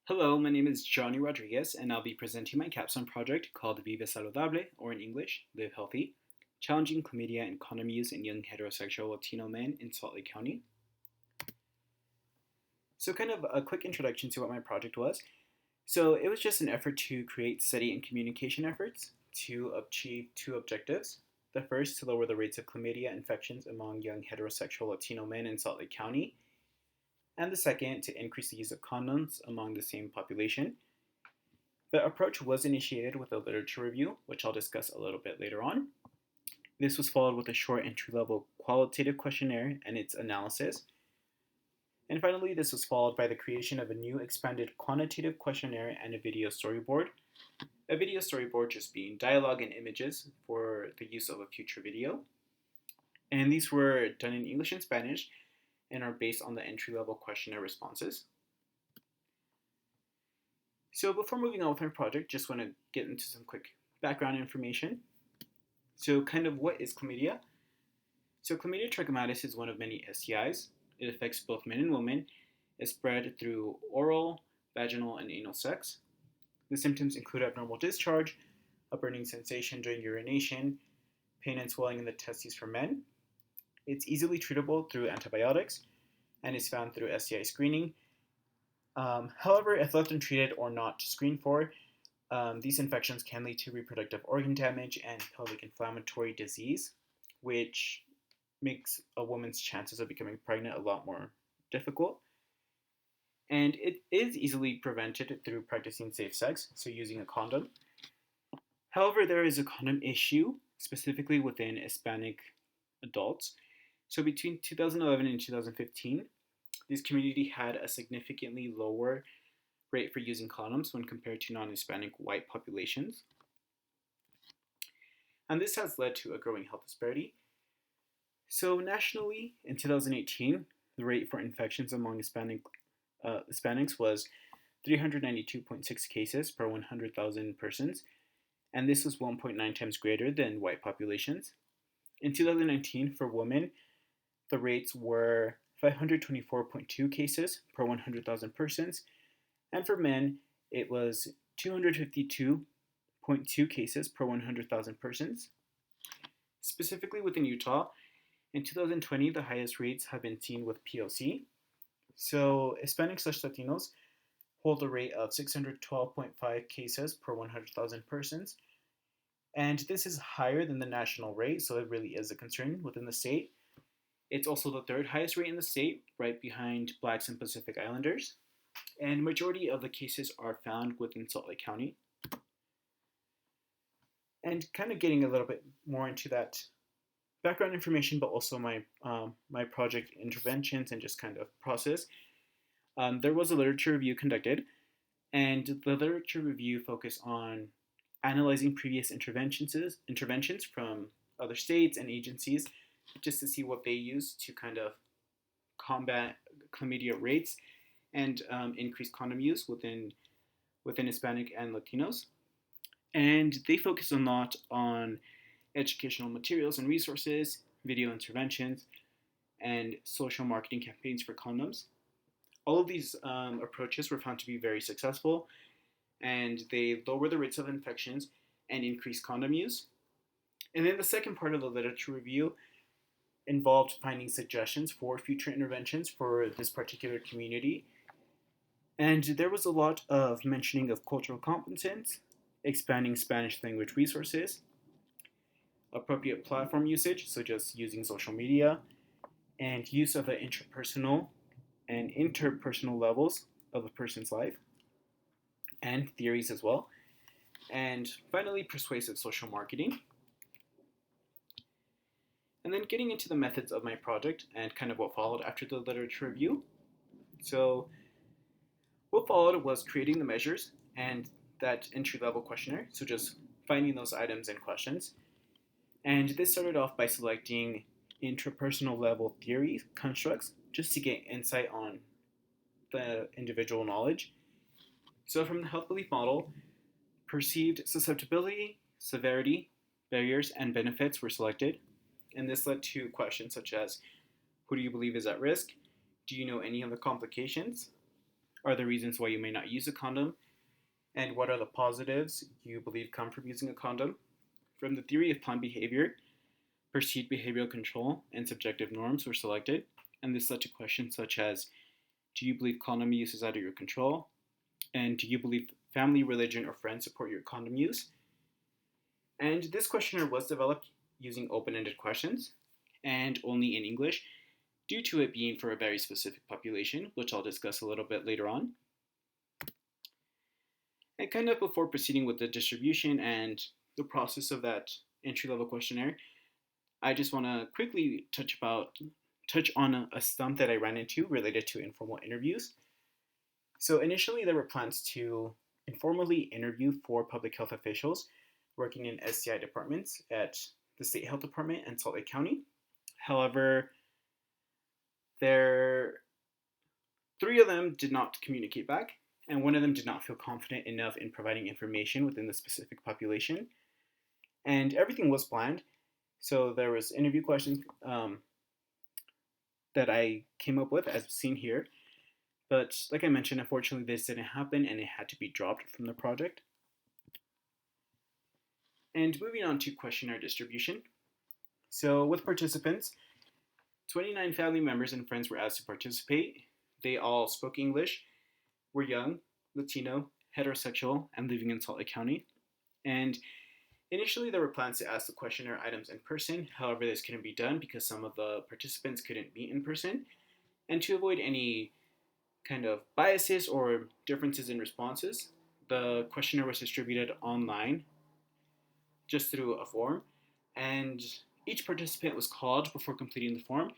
Hello, my name is Johnny Rodriguez, and I'll be presenting my capstone project called Vive Saludable, or in English, Live Healthy, Challenging Chlamydia and Condom Use in Young Heterosexual Latino Men in Salt Lake County. So kind of a quick introduction to what my project was. So it was just an effort to create study and communication efforts to achieve two objectives. The first, to lower the rates of chlamydia infections among young heterosexual Latino men in Salt Lake County, and the second, to increase the use of condoms among the same population. The approach was initiated with a literature review, which I'll discuss a little bit later on. This was followed with a short entry-level qualitative questionnaire and its analysis. And finally, this was followed by the creation of a new expanded quantitative questionnaire and a video storyboard. A video storyboard just being dialogue and images for the use of a future video. And these were done in English and Spanish and are based on the entry-level questionnaire responses. So before moving on with my project, just want to get into some quick background information. So kind of what is chlamydia? So chlamydia trachomatis is one of many STIs. It affects both men and women. It's spread through oral, vaginal, and anal sex. The symptoms include abnormal discharge, a burning sensation during urination, pain and swelling in the testes for men. It's easily treatable through antibiotics and is found through STI screening. However, if left untreated or not screened for, these infections can lead to reproductive organ damage and pelvic inflammatory disease, which makes a woman's chances of becoming pregnant a lot more difficult. And it is easily prevented through practicing safe sex, so using a condom. However, there is a condom issue, specifically within Hispanic adults. So between 2011 and 2015, this community had a significantly lower rate for using condoms when compared to non-Hispanic white populations. And this has led to a growing health disparity. So nationally, in 2018, the rate for infections among Hispanics was 392.6 cases per 100,000 persons, and this was 1.9 times greater than white populations. In 2019, for women, the rates were 524.2 cases per 100,000 persons, and for men, it was 252.2 cases per 100,000 persons. Specifically within Utah, in 2020, the highest rates have been seen with POC. So Hispanics/Latinos hold a rate of 612.5 cases per 100,000 persons, and this is higher than the national rate, so it really is a concern within the state. It's also the third highest rate in the state, right behind Blacks and Pacific Islanders, and majority of the cases are found within Salt Lake County. And kind of getting a little bit more into that background information, but also my project interventions and just kind of process. There was a literature review conducted, and the literature review focused on analyzing previous interventions from other states and agencies, just to see what they use to kind of combat chlamydia rates and increase condom use within Hispanic and Latinos. And they focus a lot on educational materials and resources, video interventions, and social marketing campaigns for condoms. All of these approaches were found to be very successful, and they lower the rates of infections and increase condom use. And then the second part of the literature review involved finding suggestions for future interventions for this particular community. And there was a lot of mentioning of cultural competence, expanding Spanish language resources, appropriate platform usage, so just using social media, and use of the intrapersonal and interpersonal levels of a person's life, and theories as well. And finally, persuasive social marketing. And then getting into the methods of my project and kind of what followed after the literature review. So what followed was creating the measures and that entry-level questionnaire, so just finding those items and questions. And this started off by selecting intrapersonal level theory constructs just to get insight on the individual knowledge. So from the health belief model, perceived susceptibility, severity, barriers, and benefits were selected. And this led to questions such as, who do you believe is at risk? Do you know any of the complications? are the reasons why you may not use a condom, and what are the positives you believe come from using a condom. From the theory of planned behavior, perceived behavioral control, and subjective norms were selected, and this led to questions such as, do you believe condom use is out of your control? And do you believe family, religion, or friends support your condom use? And this questionnaire was developed using open-ended questions and only in English, due to it being for a very specific population, which I'll discuss a little bit later on. And kind of before proceeding with the distribution and the process of that entry-level questionnaire, I just want to quickly touch on a stump that I ran into related to informal interviews. So initially, there were plans to informally interview 4 public health officials working in STI departments at the State Health Department and Salt Lake County. However, 3 of them did not communicate back, and 1 of them did not feel confident enough in providing information within the specific population. And everything was planned, so there was interview questions that I came up with, as seen here. But like I mentioned, unfortunately, this didn't happen, and it had to be dropped from the project. And moving on to questionnaire distribution. So with participants, 29 family members and friends were asked to participate. They all spoke English, were young, Latino, heterosexual, and living in Salt Lake County. And initially, there were plans to ask the questionnaire items in person. However, this couldn't be done because some of the participants couldn't meet in person. And to avoid any kind of biases or differences in responses, the questionnaire was distributed online just through a form. And each participant was called before completing the form,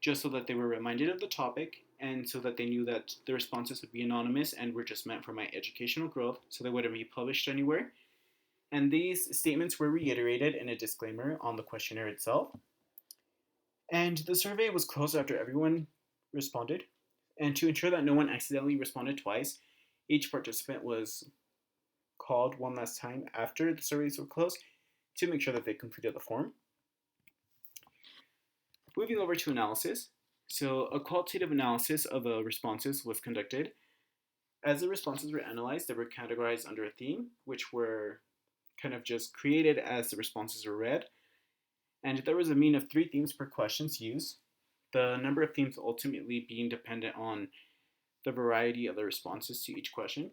just so that they were reminded of the topic and so that they knew that the responses would be anonymous and were just meant for my educational growth, so they wouldn't be published anywhere. And these statements were reiterated in a disclaimer on the questionnaire itself. And the survey was closed after everyone responded. And to ensure that no one accidentally responded twice, each participant was called one last time after the surveys were closed to make sure that they completed the form. Moving over to analysis. So a qualitative analysis of the responses was conducted. As the responses were analyzed, they were categorized under a theme, which were kind of just created as the responses were read. And there was a mean of 3 themes per questions used, the number of themes ultimately being dependent on the variety of the responses to each question.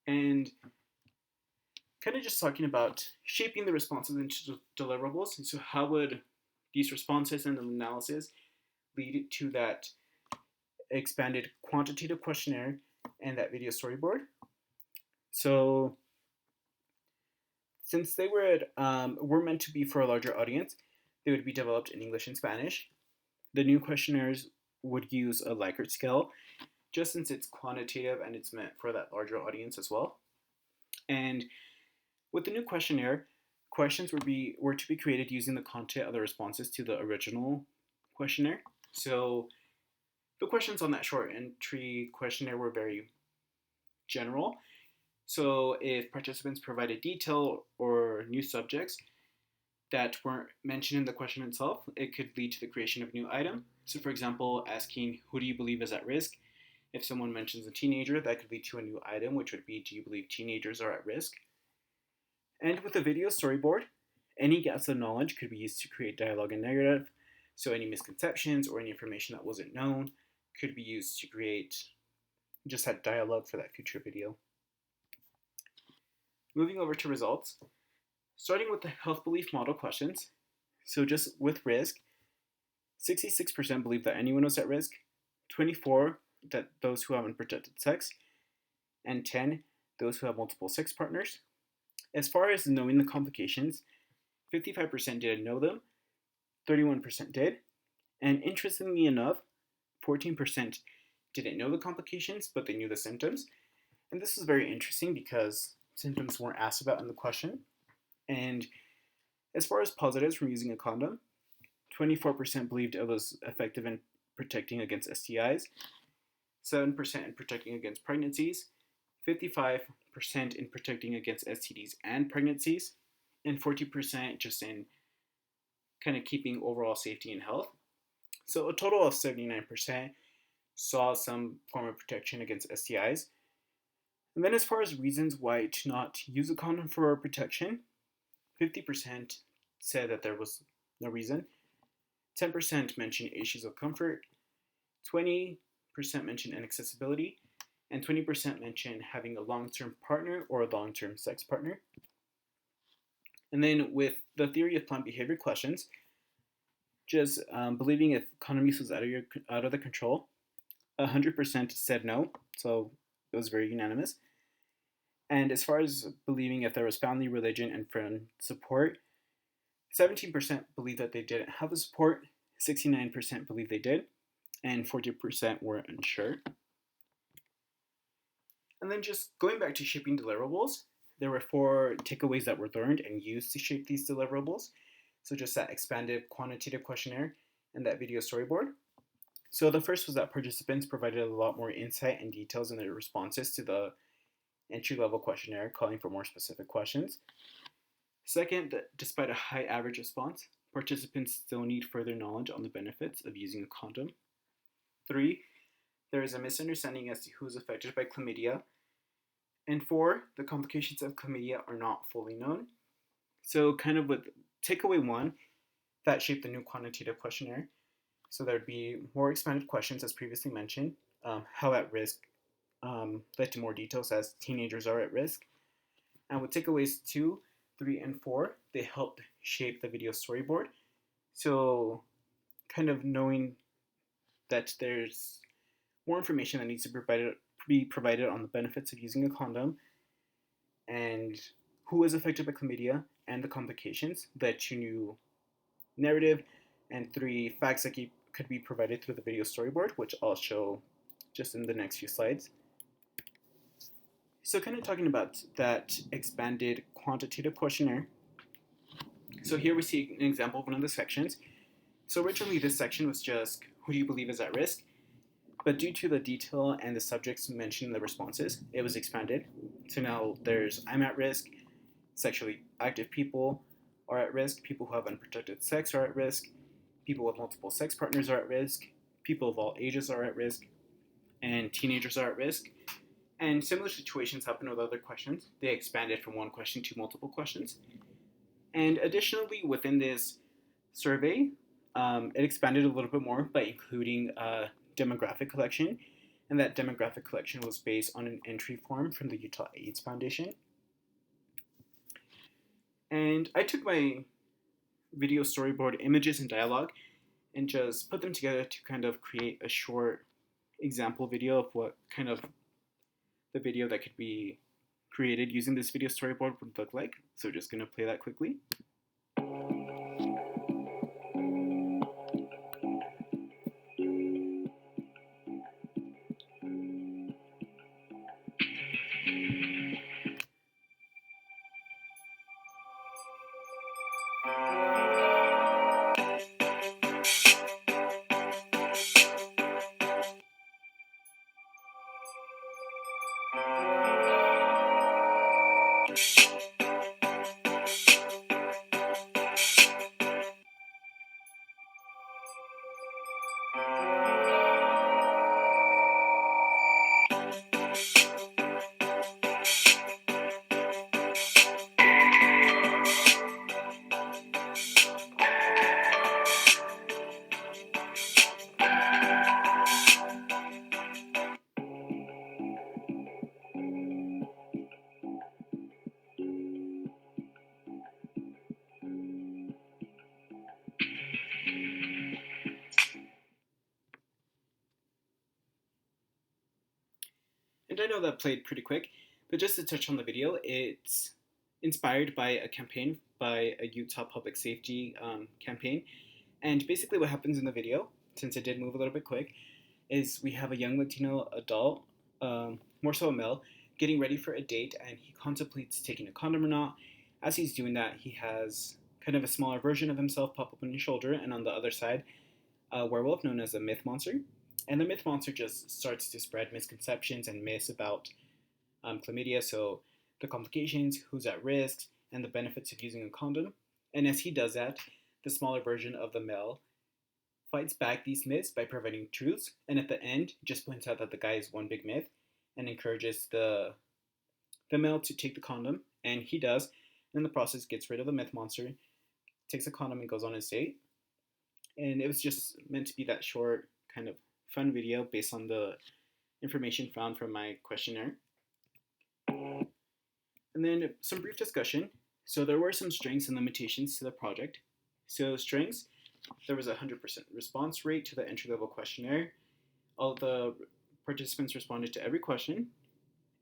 And kind of just talking about shaping the responses into deliverables. So how would these responses and the analysis lead to that expanded quantitative questionnaire and that video storyboard? So since they were meant to be for a larger audience, they would be developed in English and Spanish. The new questionnaires would use a Likert scale, just since it's quantitative and it's meant for that larger audience as well. And with the new questionnaire, questions were to be created using the content of the responses to the original questionnaire. So the questions on that short entry questionnaire were very general. So if participants provided detail or new subjects that weren't mentioned in the question itself, it could lead to the creation of a new item. So for example, asking, who do you believe is at risk? If someone mentions a teenager, that could lead to a new item, which would be, do you believe teenagers are at risk? And with the video storyboard, any gaps of knowledge could be used to create dialogue and narrative. So any misconceptions or any information that wasn't known could be used to create just that dialogue for that future video. Moving over to results, starting with the health belief model questions. So just with risk, 66% believe that anyone was at risk, 24 that those who have unprotected sex, and 10 those who have multiple sex partners. As far as knowing the complications, 55% didn't know them, 31% did, and interestingly enough, 14% didn't know the complications, but they knew the symptoms. And this was very interesting because symptoms weren't asked about in the question. And as far as positives from using a condom, 24% believed it was effective in protecting against STIs, 7% in protecting against pregnancies, 55% in protecting against STDs and pregnancies, and 40% just in kind of keeping overall safety and health. So a total of 79% saw some form of protection against STIs. And then, as far as reasons why to not use a condom for protection, 50% said that there was no reason, 10% mentioned issues of comfort, 20% mentioned inaccessibility, and 20% mentioned having a long term partner or a long term sex partner. And then, with the theory of planned behavior questions, just believing if condom use was out of the control, 100% said no, so it was very unanimous. And as far as believing if there was family, religion, and friend support, 17% believed that they didn't have the support, 69% believed they did, and 40% were unsure. And then just going back to shaping deliverables, there were 4 takeaways that were learned and used to shape these deliverables. So just that expanded quantitative questionnaire and that video storyboard. So the first was that participants provided a lot more insight and details in their responses to the entry-level questionnaire, calling for more specific questions. Second, that despite a high average response, participants still need further knowledge on the benefits of using a condom. 3, there is a misunderstanding as to who is affected by chlamydia. And 4, the complications of chlamydia are not fully known. So kind of with takeaway 1, that shaped the new quantitative questionnaire. So there'd be more expanded questions as previously mentioned, how at risk led to more details as teenagers are at risk. And with takeaways 2, 3, and 4, they helped shape the video storyboard. So kind of knowing that there's more information that needs to be provided on the benefits of using a condom and who is affected by chlamydia and the complications led to new narrative and 3 facts that could be provided through the video storyboard, which I'll show just in the next few slides. So kind of talking about that expanded quantitative questionnaire. So here we see an example of one of the sections. So originally this section was just who do you believe is at risk? But due to the detail and the subjects mentioned in the responses, it was expanded. So now there's I'm at risk, sexually active people are at risk, people who have unprotected sex are at risk, people with multiple sex partners are at risk, people of all ages are at risk, and teenagers are at risk. And similar situations happen with other questions. They expanded from one question to multiple questions. And additionally, within this survey, it expanded a little bit more by including a demographic collection. And that demographic collection was based on an entry form from the Utah AIDS Foundation. And I took my video storyboard images and dialogue and just put them together to kind of create a short example video of what kind of the video that could be created using this video storyboard would look like. So just going to play that quickly. And I know that played pretty quick, but just to touch on the video, it's inspired by a campaign by a Utah public safety campaign. And basically what happens in the video, since it did move a little bit quick, is we have a young Latino adult, more so a male, getting ready for a date, and he contemplates taking a condom or not. As he's doing that, he has kind of a smaller version of himself pop up on his shoulder, and on the other side, a werewolf known as a myth monster. And the myth monster just starts to spread misconceptions and myths about chlamydia, so the complications, who's at risk, and the benefits of using a condom. And as he does that, the smaller version of the male fights back these myths by providing truths, and at the end, just points out that the guy is one big myth and encourages the male to take the condom, and he does. And in the process, gets rid of the myth monster, takes a condom, and goes on his date. And it was just meant to be that short, kind of fun video based on the information found from my questionnaire. And then some brief discussion. So there were some strengths and limitations to the project. So strengths, there was a 100% response rate to the entry-level questionnaire. All the participants responded to every question,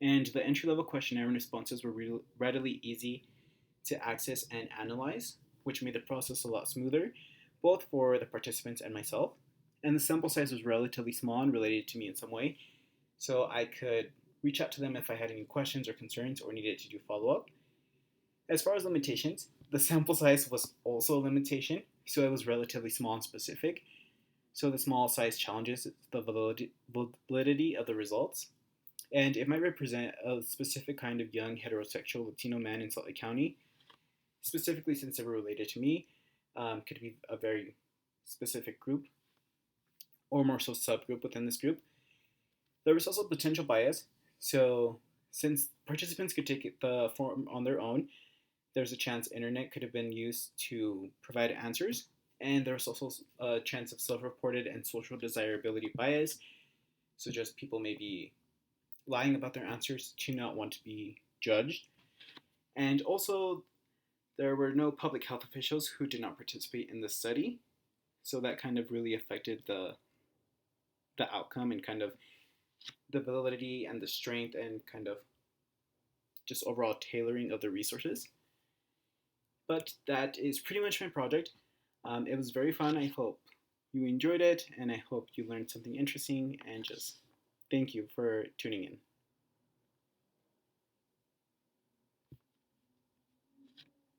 and the entry-level questionnaire and responses were readily easy to access and analyze, which made the process a lot smoother, both for the participants and myself. And the sample size was relatively small and related to me in some way, so I could reach out to them if I had any questions or concerns or needed to do follow-up. As far as limitations, the sample size was also a limitation, so it was relatively small and specific. So the small size challenges the validity of the results, and it might represent a specific kind of young heterosexual Latino man in Salt Lake County, specifically since they were related to me. Could be a very specific group, or more so subgroup within this group. There was also potential bias, so since participants could take the form on their own, there's a chance internet could have been used to provide answers, and there was also a chance of self-reported and social desirability bias, so just people may be lying about their answers to not want to be judged. And also, there were no public health officials who did not participate in the study, so that kind of really affected the outcome and kind of the validity and the strength and kind of just overall tailoring of the resources. But that is pretty much my project. It was very fun. I hope you enjoyed it, and I hope you learned something interesting, and just thank you for tuning in.